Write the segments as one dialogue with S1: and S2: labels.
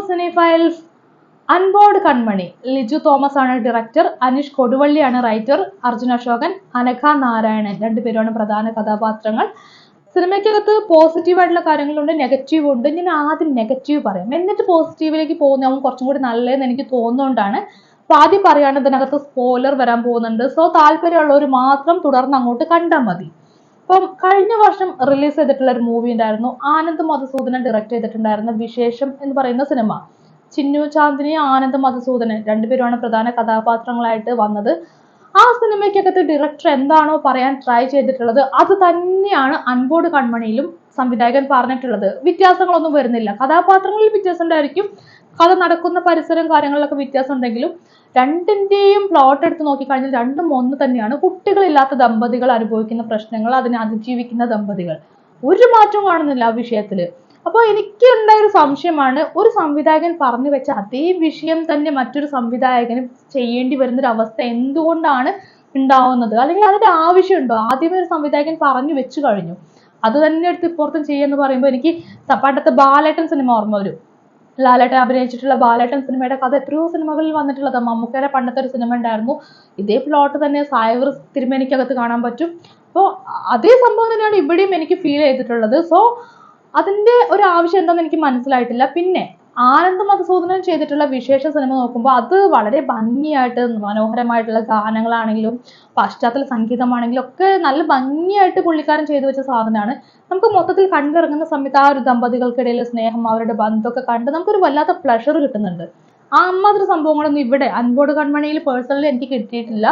S1: Sini files. Unbowed കൺമണി. Liju Thomas ആണ് director, Aneesh കൊടുവള്ളിയാണ് writer, Arjun Ashokan, Anagha Narayanan രണ്ടുപേരാണ് പ്രധാന കഥാപാത്രങ്ങൾ. സിനിമയ്ക്കകത്ത് പോസിറ്റീവ് ആയിട്ടുള്ള കാര്യങ്ങളുണ്ട്, നെഗറ്റീവ് ഉണ്ട്. ഞാൻ ആദ്യം നെഗറ്റീവ് പറയാം, എന്നിട്ട് പോസിറ്റീവിലേക്ക് പോകുന്നതാവും കുറച്ചും കൂടി നല്ലതെന്ന് എനിക്ക് തോന്നുന്നതുകൊണ്ടാണ്. അപ്പൊ ആദ്യം പറയുകയാണ്, ഇതിനകത്ത് സ്പോയിലർ വരാൻ പോകുന്നുണ്ട്. സോ താല്പര്യമുള്ളവർ മാത്രം തുടർന്ന് അങ്ങോട്ട് കണ്ടാൽ മതി. അപ്പം കഴിഞ്ഞ വർഷം റിലീസ് ചെയ്തിട്ടുള്ള ഒരു മൂവി ഉണ്ടായിരുന്നു, ആനന്ദ് മധുസൂദനൻ ഡയറക്ട് ചെയ്തിട്ടുണ്ടായിരുന്ന വിശേഷം എന്ന് പറയുന്ന സിനിമ. ചിന്നു ചാന്ദിനി, ആനന്ദ് മധുസൂദനൻ രണ്ടുപേരുമാണ് പ്രധാന കഥാപാത്രങ്ങളായിട്ട് വന്നത്. ആ സിനിമയ്ക്കകത്ത് ഡയറക്ടർ എന്താണോ പറയാൻ ട്രൈ ചെയ്തിട്ടുള്ളത് അത് തന്നെയാണ് അൺബോർഡ് കൺമണിയിലും സംവിധായകൻ പറഞ്ഞിട്ടുള്ളത്. വ്യത്യാസങ്ങളൊന്നും വരുന്നില്ല. കഥാപാത്രങ്ങളിൽ വ്യത്യാസം ഉണ്ടായിരിക്കും, കഥ നടക്കുന്ന പരിസരം കാര്യങ്ങളിലൊക്കെ വ്യത്യാസം ഉണ്ടെങ്കിലും രണ്ടിന്റെയും പ്ലോട്ട് എടുത്ത് നോക്കിക്കഴിഞ്ഞാൽ രണ്ടും ഒന്ന് തന്നെയാണ്. കുട്ടികളില്ലാത്ത ദമ്പതികൾ അനുഭവിക്കുന്ന പ്രശ്നങ്ങൾ, അതിനെ അതിജീവിക്കുന്ന ദമ്പതികൾ. ഒരു മാറ്റവും കാണുന്നില്ല ആ വിഷയത്തില്. അപ്പോൾ എനിക്ക് ഉണ്ടായ ഒരു സംശയമാണ്, ഒരു സംവിധായകൻ പറഞ്ഞു വെച്ച അതേ വിഷയം തന്നെ മറ്റൊരു സംവിധായകന് ചെയ്യേണ്ടി വരുന്നൊരു അവസ്ഥ എന്തുകൊണ്ടാണ് ഉണ്ടാവുന്നത്? അല്ലെങ്കിൽ അതിന്റെ ആവശ്യമുണ്ടോ? ആദ്യമേ ഒരു സംവിധായകൻ പറഞ്ഞു വെച്ചു കഴിഞ്ഞു, അത് തന്നെ എടുത്ത് ഇപ്പുറത്തും ചെയ്യുമെന്ന് പറയുമ്പോൾ എനിക്ക് പണ്ടത്തെ ബാലേട്ടൻ സിനിമ ഓർമ്മ വരും. ലാലേട്ടൻ അഭിനയിച്ചിട്ടുള്ള ബാലേട്ടൻ സിനിമയുടെ കഥ എത്രയോ സിനിമകളിൽ വന്നിട്ടുള്ളത്. മമ്മൂക്കയുടെ പണ്ടത്തെ ഒരു സിനിമ ഉണ്ടായിരുന്നു, ഇതേ പ്ലോട്ട് തന്നെ സായവർ തിരുമേനിക്കകത്ത് കാണാൻ പറ്റും. അപ്പോൾ അതേ സംഭവം തന്നെയാണ് ഇവിടെയും എനിക്ക് ഫീൽ ചെയ്തിട്ടുള്ളത്. സോ അതിന്റെ ഒരു ആവശ്യം എന്താണെന്ന് എനിക്ക് മനസ്സിലായിട്ടില്ല. പിന്നെ ആനന്ദ് മധുസൂദനൻ ചെയ്തിട്ടുള്ള വിശേഷ സിനിമ നോക്കുമ്പോൾ അത് വളരെ ഭംഗിയായിട്ട്, മനോഹരമായിട്ടുള്ള ഗാനങ്ങളാണെങ്കിലും പശ്ചാത്തല സംഗീതമാണെങ്കിലും ഒക്കെ നല്ല ഭംഗിയായിട്ട് പുള്ളിക്കാരൻ ചെയ്തു വെച്ച സാധനമാണ്. നമുക്ക് മൊത്തത്തിൽ കണ്ടിറങ്ങുന്ന സമയത്ത് ആ ഒരു ദമ്പതികൾക്കിടയിലെ സ്നേഹം, അവരുടെ ബന്ധമൊക്കെ കണ്ട് നമുക്കൊരു വല്ലാത്ത പ്ലഷർ കിട്ടുന്നുണ്ട്. ആ അമ്മാതിരി സംഭവങ്ങളൊന്നും ഇവിടെ അൺബോർഡ് കൺമണിയിൽ പേഴ്സണലി എനിക്ക് കിട്ടിയിട്ടില്ല.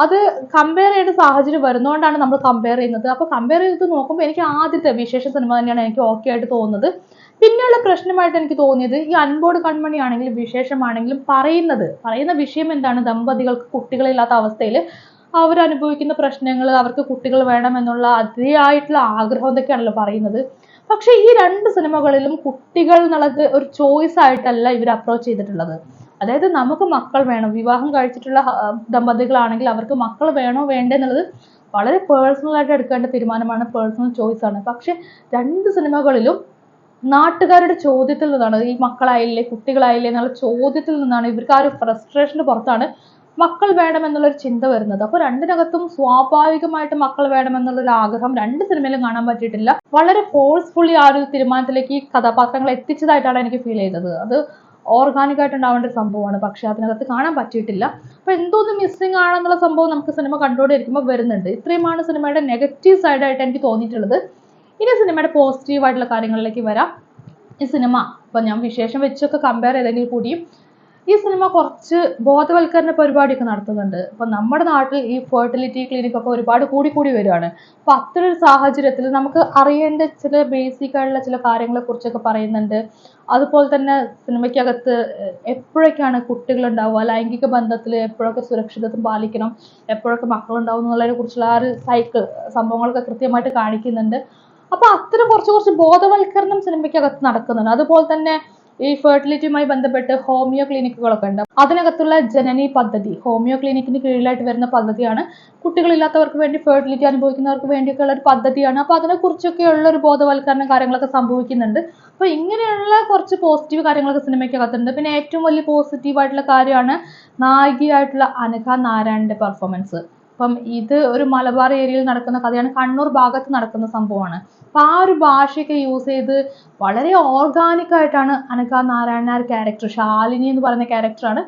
S1: അത് കമ്പയർ ചെയ്യേണ്ട സാഹചര്യം വരുന്നതുകൊണ്ടാണ് നമ്മൾ കമ്പയർ ചെയ്യുന്നത്. അപ്പൊ കമ്പയർ ചെയ്ത് നോക്കുമ്പോൾ എനിക്ക് ആദ്യത്തെ വിശേഷ സിനിമ തന്നെയാണ് എനിക്ക് ഓക്കെ ആയിട്ട് തോന്നുന്നത്. പിന്നെയുള്ള പ്രശ്നമായിട്ട് എനിക്ക് തോന്നിയത്, ഈ അൺബോർഡ് കൺമണി ആണെങ്കിലും വിശേഷമാണെങ്കിലും പറയുന്ന വിഷയം എന്താണ്? ദമ്പതികൾക്ക് കുട്ടികളില്ലാത്ത അവസ്ഥയിൽ അവരനുഭവിക്കുന്ന പ്രശ്നങ്ങൾ, അവർക്ക് കുട്ടികൾ വേണമെന്നുള്ള അതിയായിട്ടുള്ള ആഗ്രഹം എന്തൊക്കെയാണല്ലോ പറയുന്നത്. പക്ഷെ ഈ രണ്ട് സിനിമകളിലും കുട്ടികൾ എന്നുള്ളത് ഒരു ചോയ്സ് ആയിട്ടല്ല ഇവർ അപ്രോച്ച് ചെയ്തിട്ടുള്ളത്. അതായത് നമുക്ക് മക്കൾ വേണം, വിവാഹം കഴിച്ചിട്ടുള്ള ദമ്പതികളാണെങ്കിൽ അവർക്ക് മക്കൾ വേണോ വേണ്ടേ എന്നുള്ളത് വളരെ പേഴ്സണൽ ആയിട്ട് എടുക്കേണ്ട തീരുമാനമാണ്, പേഴ്സണൽ ചോയ്സ് ആണ്. പക്ഷെ രണ്ട് സിനിമകളിലും നാട്ടുകാരുടെ ചോദ്യത്തിൽ നിന്നാണ്, ഈ മക്കളായില്ലേ കുട്ടികളായില്ലേ എന്നുള്ള ചോദ്യത്തിൽ നിന്നാണ്, ഇവർക്ക് ആ ഒരു ഫ്രസ്ട്രേഷന്റെ പുറത്താണ് മക്കൾ വേണമെന്നുള്ളൊരു ചിന്ത വരുന്നത്. അപ്പോൾ രണ്ടിനകത്തും സ്വാഭാവികമായിട്ട് മക്കൾ വേണമെന്നുള്ളൊരു ആഗ്രഹം രണ്ട് സിനിമയിലും കാണാൻ പറ്റിയിട്ടില്ല. വളരെ ഫോഴ്സ്ഫുള്ളി ആ ഒരു തീരുമാനത്തിലേക്ക് ഈ കഥാപാത്രങ്ങൾ എത്തിച്ചതായിട്ടാണ് എനിക്ക് ഫീൽ ചെയ്തത്. അത് ഓർഗാനിക് ആയിട്ട് ഉണ്ടാവേണ്ട ഒരു സംഭവമാണ്, പക്ഷെ അതിനകത്ത് കാണാൻ പറ്റിയിട്ടില്ല. അപ്പൊ എന്തോന്ന് മിസ്സിംഗ് ആണെന്നുള്ള സംഭവം നമുക്ക് സിനിമ കണ്ടുകൊണ്ടിരിക്കുമ്പോൾ വരുന്നുണ്ട്. ഇത്രയുമാണ് സിനിമയുടെ നെഗറ്റീവ് സൈഡായിട്ട് എനിക്ക് തോന്നിയിട്ടുള്ളത്. ഇനി സിനിമയുടെ പോസിറ്റീവ് ആയിട്ടുള്ള കാര്യങ്ങളിലേക്ക് വരാം. ഈ സിനിമ ഇപ്പൊ ഞാൻ വിശേഷം വെച്ചൊക്കെ കമ്പയർ ചെയ്തെങ്കിൽ കൂടിയും ഈ സിനിമ കുറച്ച് ബോധവൽക്കരണ പരിപാടിയൊക്കെ നടത്തുന്നുണ്ട്. ഇപ്പൊ നമ്മുടെ നാട്ടിൽ ഈ ഫെർട്ടിലിറ്റി ക്ലിനിക് ഒക്കെ ഒരുപാട് കൂടി വരികയാണ്. അപ്പൊ അത്തരൊരു സാഹചര്യത്തിൽ നമുക്ക് അറിയേണ്ട ചില ബേസിക് ആയിട്ടുള്ള ചില കാര്യങ്ങളെ കുറിച്ചൊക്കെ പറയുന്നുണ്ട്. അതുപോലെ തന്നെ സിനിമയ്ക്കകത്ത് എപ്പോഴൊക്കെയാണ് കുട്ടികൾ ഉണ്ടാവുക, ലൈംഗിക ബന്ധത്തിൽ എപ്പോഴൊക്കെ സുരക്ഷിതത്വം പാലിക്കണം, എപ്പോഴൊക്കെ മക്കളുണ്ടാവും എന്നുള്ളതിനെ കുറിച്ചുള്ള ആ ഒരു സൈക്കിൾ സംഭവങ്ങളൊക്കെ കൃത്യമായിട്ട് കാണിക്കുന്നുണ്ട്. അപ്പൊ അത്തരം കുറച്ച് ബോധവൽക്കരണം സിനിമയ്ക്കകത്ത് നടക്കുന്നുണ്ട്. അതുപോലെ തന്നെ ഈ ഫെർട്ടിലിറ്റിയുമായി ബന്ധപ്പെട്ട് ഹോമിയോ ക്ലിനിക്കുകളൊക്കെ ഉണ്ട്. അതിനകത്തുള്ള ജനനി പദ്ധതി ഹോമിയോ ക്ലിനിക്കിന് കീഴിലായിട്ട് വരുന്ന പദ്ധതിയാണ്. കുട്ടികളില്ലാത്തവർക്ക് വേണ്ടി, ഫെർട്ടിലിറ്റി അനുഭവിക്കുന്നവർക്ക് വേണ്ടിയൊക്കെ ഉള്ള ഒരു പദ്ധതിയാണ്. അപ്പൊ അതിനെ കുറിച്ചൊക്കെയുള്ള ഒരു ബോധവൽക്കരണം കാര്യങ്ങളൊക്കെ സംഭവിക്കുന്നുണ്ട്. അപ്പൊ ഇങ്ങനെയുള്ള കുറച്ച് പോസിറ്റീവ് കാര്യങ്ങളൊക്കെ സിനിമയ്ക്കകത്തുണ്ട്. പിന്നെ ഏറ്റവും വലിയ പോസിറ്റീവ് ആയിട്ടുള്ള കാര്യമാണ് നായികയായിട്ടുള്ള അനഘ നാരായണന്റെ പെർഫോമൻസ്. അപ്പം ഇത് ഒരു മലബാർ ഏരിയയിൽ നടക്കുന്ന കഥയാണ്, കണ്ണൂർ ഭാഗത്ത് നടക്കുന്ന സംഭവമാണ്. അപ്പൊ ആ ഒരു ഭാഷയൊക്കെ യൂസ് ചെയ്ത് വളരെ ഓർഗാനിക് ആയിട്ടാണ് അനഘ നാരായണ ആ ഒരു ക്യാരക്ടർ, ശാലിനി എന്ന് പറയുന്ന ക്യാരക്ടറാണ്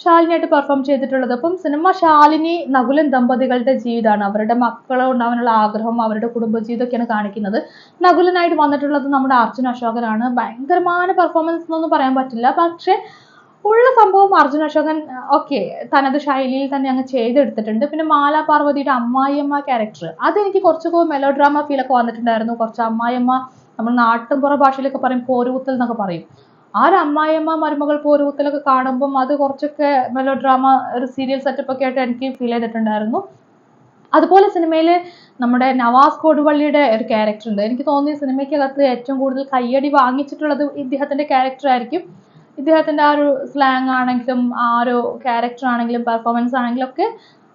S1: ശാലിനിയായിട്ട് പെർഫോം ചെയ്തിട്ടുള്ളത്. അപ്പം സിനിമ ശാലിനി നകുലൻ ദമ്പതികളുടെ ജീവിതമാണ്, അവരുടെ മക്കളെ ഉണ്ടാവാനുള്ള ആഗ്രഹം, അവരുടെ കുടുംബജീവിതമൊക്കെയാണ് കാണിക്കുന്നത്. നകുലനായിട്ട് വന്നിട്ടുള്ളത് നമ്മുടെ അർജുൻ അശോകനാണ്. ഭയങ്കരമായ പെർഫോമൻസ് എന്നൊന്നും പറയാൻ പറ്റില്ല, പക്ഷെ ഉള്ള സംഭവം അർജുൻ അശോകൻ ഓക്കെ തനത് ശൈലിയിൽ തന്നെ അങ്ങ് ചെയ്തെടുത്തിട്ടുണ്ട്. പിന്നെ മാല പാർവതിയുടെ അമ്മായിയമ്മ ക്യാരക്ടർ, അതെനിക്ക് കുറച്ചൊക്കെ മെലോ ഡ്രാമ ഫീലൊക്കെ വന്നിട്ടുണ്ടായിരുന്നു. കുറച്ച് അമ്മായിയമ്മ, നമ്മൾ നാട്ടിൻപുറ ഭാഷയിലൊക്കെ പറയും പോരുകുത്തൽ എന്നൊക്കെ പറയും. ആ ഒരു അമ്മായിയമ്മ മരുമകൾ പോരുകുത്തലൊക്കെ കാണുമ്പം അത് കുറച്ചൊക്കെ മെലോ ഡ്രാമ ഒരു സീരിയൽ സെറ്റപ്പ് ഒക്കെ ആയിട്ട് എനിക്ക് ഫീൽ ചെയ്തിട്ടുണ്ടായിരുന്നു. അതുപോലെ സിനിമയിൽ നമ്മുടെ നവാസ് കൊടുവള്ളിയുടെ ഒരു ക്യാരക്ടർ ഉണ്ട്. എനിക്ക് തോന്നി സിനിമയ്ക്കകത്ത് ഏറ്റവും കൂടുതൽ കയ്യടി വാങ്ങിച്ചിട്ടുള്ളത് ഇദ്ദേഹത്തിന്റെ ക്യാരക്ടർ ആയിരിക്കും. ഇദ്ദേഹത്തിന്റെ ആ ഒരു സ്ലാങ് ആണെങ്കിലും ആ ഒരു ക്യാരക്ടർ ആണെങ്കിലും പെർഫോമൻസ് ആണെങ്കിലും ഒക്കെ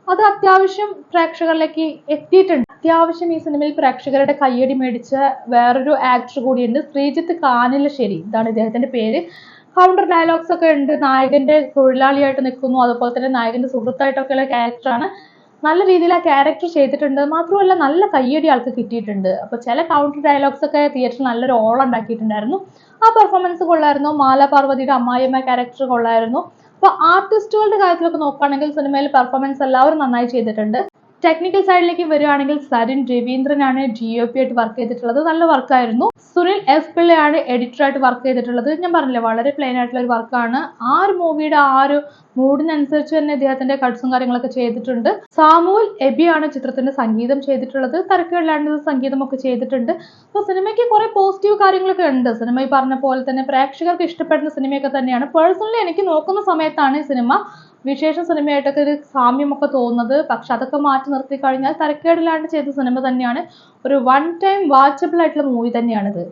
S1: അത് അത്യാവശ്യം പ്രേക്ഷകരിലേക്ക് എത്തിയിട്ടുണ്ട്. അത്യാവശ്യം ഈ സിനിമയിൽ പ്രേക്ഷകരുടെ കയ്യടി മേടിച്ച വേറൊരു ആക്ടർ കൂടിയുണ്ട്, ശ്രീജിത്ത് കാനിലശ്ശേരി, ഇതാണ് ഇദ്ദേഹത്തിന്റെ പേര്. കൗണ്ടർ ഡയലോഗ്സ് ഒക്കെ ഉണ്ട്. നായകന്റെ തൊഴിലാളിയായിട്ട് നിൽക്കുന്നു, അതുപോലെ തന്നെ നായകന്റെ സുഹൃത്തായിട്ടൊക്കെയുള്ള ക്യാരക്ടറാണ്. നല്ല രീതിയിൽ ആ ക്യാരക്ടർ ചെയ്തിട്ടുണ്ട്. മാത്രമല്ല നല്ല കയ്യടി ആൾക്ക് കിട്ടിയിട്ടുണ്ട്. അപ്പൊ ചില കൗണ്ടർ ഡയലോഗ്സ് ഒക്കെ തിയേറ്ററിൽ നല്ലൊരു ഓളം ഉണ്ടാക്കിയിട്ടുണ്ടായിരുന്നു. ആ പെർഫോമൻസ് കൊള്ളായിരുന്നു. മാല പാർവതിയുടെ അമ്മായിയമ്മ ക്യാരക്ടർ കൊള്ളായിരുന്നു. അപ്പൊ ആർട്ടിസ്റ്റുകളുടെ കാര്യത്തിലൊക്കെ നോക്കുകയാണെങ്കിൽ സിനിമയിൽ പെർഫോമൻസ് എല്ലാവരും നന്നായി ചെയ്തിട്ടുണ്ട്. ടെക്നിക്കൽ സൈഡിലേക്ക് വരികയാണെങ്കിൽ സരിൻ രവീന്ദ്രനാണ് GOP ആയിട്ട് വർക്ക് ചെയ്തിട്ടുള്ളത്. നല്ല വർക്കായിരുന്നു. സുനിൽ S പിള്ളയാണ് എഡിറ്ററായിട്ട് വർക്ക് ചെയ്തിട്ടുള്ളത്. ഞാൻ പറഞ്ഞില്ലേ, വളരെ പ്ലെയിൻ ആയിട്ടുള്ള ഒരു വർക്കാണ്. ആ ഒരു മൂവിയുടെ ആ ഒരു മൂഡിനനുസരിച്ച് തന്നെ ഇദ്ദേഹത്തിന്റെ കട്ട്സും കാര്യങ്ങളൊക്കെ ചെയ്തിട്ടുണ്ട്. സാമുവൽ എബിയാണ് ചിത്രത്തിന്റെ സംഗീതം ചെയ്തിട്ടുള്ളത്. തരക്കേടില്ലാണ്ട് സംഗീതമൊക്കെ ചെയ്തിട്ടുണ്ട്. അപ്പോൾ സിനിമയ്ക്ക് കുറെ പോസിറ്റീവ് കാര്യങ്ങളൊക്കെ ഉണ്ട്. സിനിമ ഈ പറഞ്ഞ പോലെ തന്നെ പ്രേക്ഷകർക്ക് ഇഷ്ടപ്പെടുന്ന സിനിമയൊക്കെ തന്നെയാണ്. പേഴ്സണലി എനിക്ക് നോക്കുന്ന സമയത്താണ് ഈ സിനിമ വിശേഷ സിനിമയായിട്ടൊക്കെ ഒരു സാമ്യമൊക്കെ തോന്നുന്നത്. പക്ഷെ അതൊക്കെ മാറ്റി നിർത്തി കഴിഞ്ഞാൽ തരക്കേടില്ലാണ്ട് ചെയ്ത സിനിമ തന്നെയാണ്. ഒരു വൺ ടൈം വാച്ചബിൾ ആയിട്ടുള്ള മൂവി തന്നെയാണിത്.